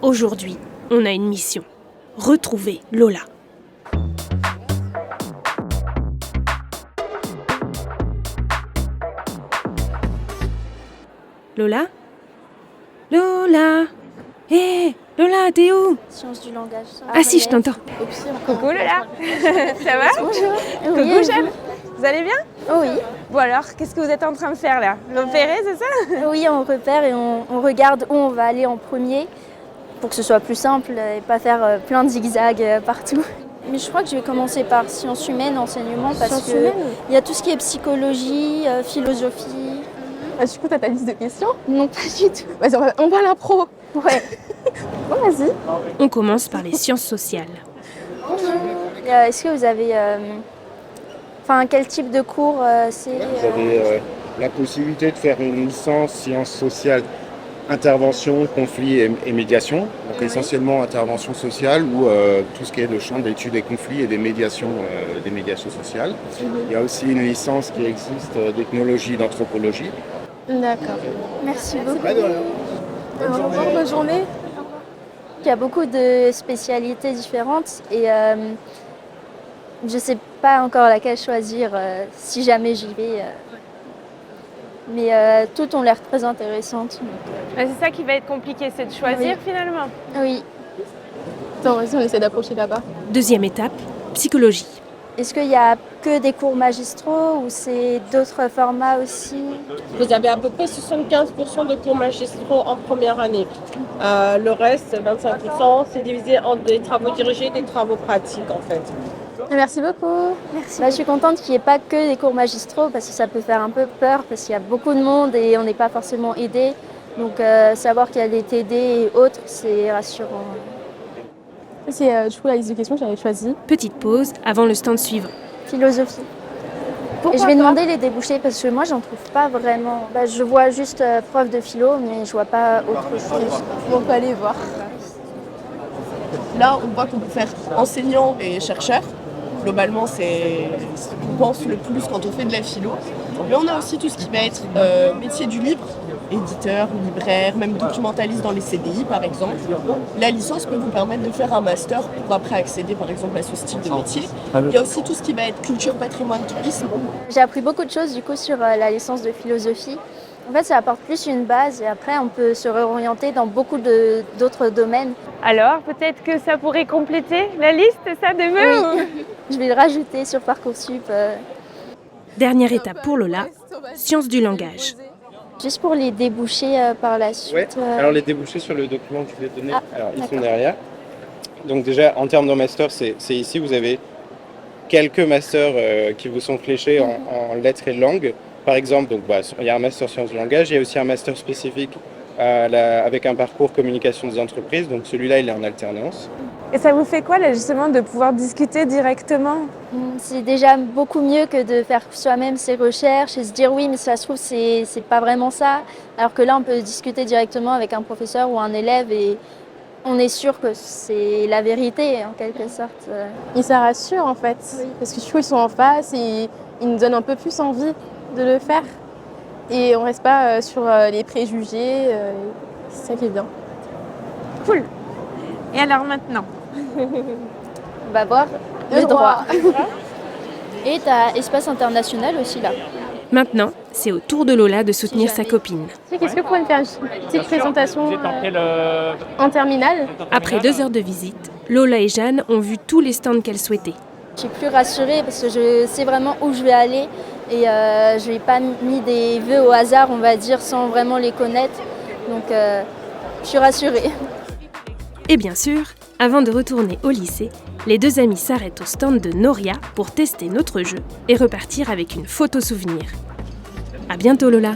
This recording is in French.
Aujourd'hui, on a une mission. Retrouver Lola. Lola ? Lola ? Hé, Lola, t'es où ? Sciences du langage. Ah si, je t'entends. Coucou Lola. Ça va ? Bonjour. Coucou Jeanne. Vous allez bien ? Oui. Bon alors, qu'est-ce que vous êtes en train de faire là ? L'opérer, c'est ça ? Oui, on repère et on regarde où on va aller en premier pour que ce soit plus simple et pas faire plein de zigzags partout. Mais je crois que je vais commencer par sciences humaines, enseignement, parce qu'il y a tout ce qui est psychologie, philosophie. Ah, du coup, t'as ta liste de questions ? Non, pas du tout. Vas-y, on va à l'impro. Ouais. Bon, vas-y. On commence par les sciences sociales. Est-ce que vous avez... quel type de cours c'est Vous avez la possibilité de faire une licence sciences sociales, intervention, conflit et médiation. Donc essentiellement intervention sociale ou tout ce qui est le champ d'études des conflits et des médiations sociales. Il y a aussi une licence qui existe d'ethnologie, d'anthropologie. D'accord. Merci beaucoup. Au revoir, bonne journée. Il y a beaucoup de spécialités différentes et je ne sais pas encore laquelle choisir si jamais j'y vais. Mais toutes ont l'air très intéressantes. C'est ça qui va être compliqué, c'est de choisir finalement. Oui. Attends, vas-y, on essaie d'approcher là-bas. Deuxième étape, psychologie. Est-ce qu'il y a que des cours magistraux ou c'est d'autres formats aussi ? Vous avez à peu près 75% de cours magistraux en première année. Le reste, 25%, c'est divisé en des travaux dirigés et des travaux pratiques en fait. Merci beaucoup. Merci. Je suis contente qu'il n'y ait pas que des cours magistraux parce que ça peut faire un peu peur parce qu'il y a beaucoup de monde et on n'est pas forcément aidé. Donc savoir qu'il y a des TD et autres, c'est rassurant. C'est du coup la liste de questions que j'avais choisie. Petite pause avant le stand suivant. Philosophie. Pourquoi et je vais pas demander les débouchés parce que moi j'en trouve pas vraiment. Je vois juste prof de philo mais je vois pas autre chose. On peut aller voir. Là, on voit qu'on peut faire enseignant et chercheur. Globalement, c'est ce qu'on pense le plus quand on fait de la philo. Mais on a aussi tout ce qui va être métier du livre, éditeur, libraire, même documentaliste dans les CDI par exemple. La licence peut vous permettre de faire un master pour après accéder par exemple à ce style de métier. Il y a aussi tout ce qui va être culture, patrimoine, tourisme. J'ai appris beaucoup de choses du coup sur la licence de philosophie. En fait, ça apporte plus une base et après on peut se réorienter dans beaucoup d'autres domaines. Alors, peut-être que ça pourrait compléter la liste, ça, demain Oui. Je vais le rajouter sur Parcoursup. Dernière étape pour Lola, sciences du langage. Juste pour les débouchés par la suite. Alors les débouchés sur le document que je vais te donner, ils sont d'accord. derrière. Donc déjà, en termes de master, c'est ici, vous avez quelques masters qui vous sont fléchés en lettres et langues. Par exemple, il y a un master sciences du langage, il y a aussi un master spécifique avec un parcours communication des entreprises. Donc celui-là, il est en alternance. Et ça vous fait quoi là justement de pouvoir discuter directement ? C'est déjà beaucoup mieux que de faire soi-même ses recherches et se dire oui mais ça se trouve c'est pas vraiment ça. Alors que là on peut discuter directement avec un professeur ou un élève et on est sûr que c'est la vérité en quelque sorte. Et ça rassure en fait. Oui. Parce que du coup ils sont en face et ils nous donnent un peu plus envie de le faire. Et on reste pas sur les préjugés. C'est ça qui est bien. Cool. Et alors maintenant ? On va voir Le droit. Et t'as espace international aussi là. Maintenant, c'est au tour de Lola de soutenir sa copine. Qu'est-ce que vous pouvez me faire une petite présentation en terminale ? Après 2 heures de visite, Lola et Jeanne ont vu tous les stands qu'elles souhaitaient. Je suis plus rassurée parce que je sais vraiment où je vais aller et je n'ai pas mis des vœux au hasard, on va dire, sans vraiment les connaître. Donc je suis rassurée. Et bien sûr, avant de retourner au lycée, les 2 amies s'arrêtent au stand de Noria pour tester notre jeu et repartir avec une photo souvenir. À bientôt Lola!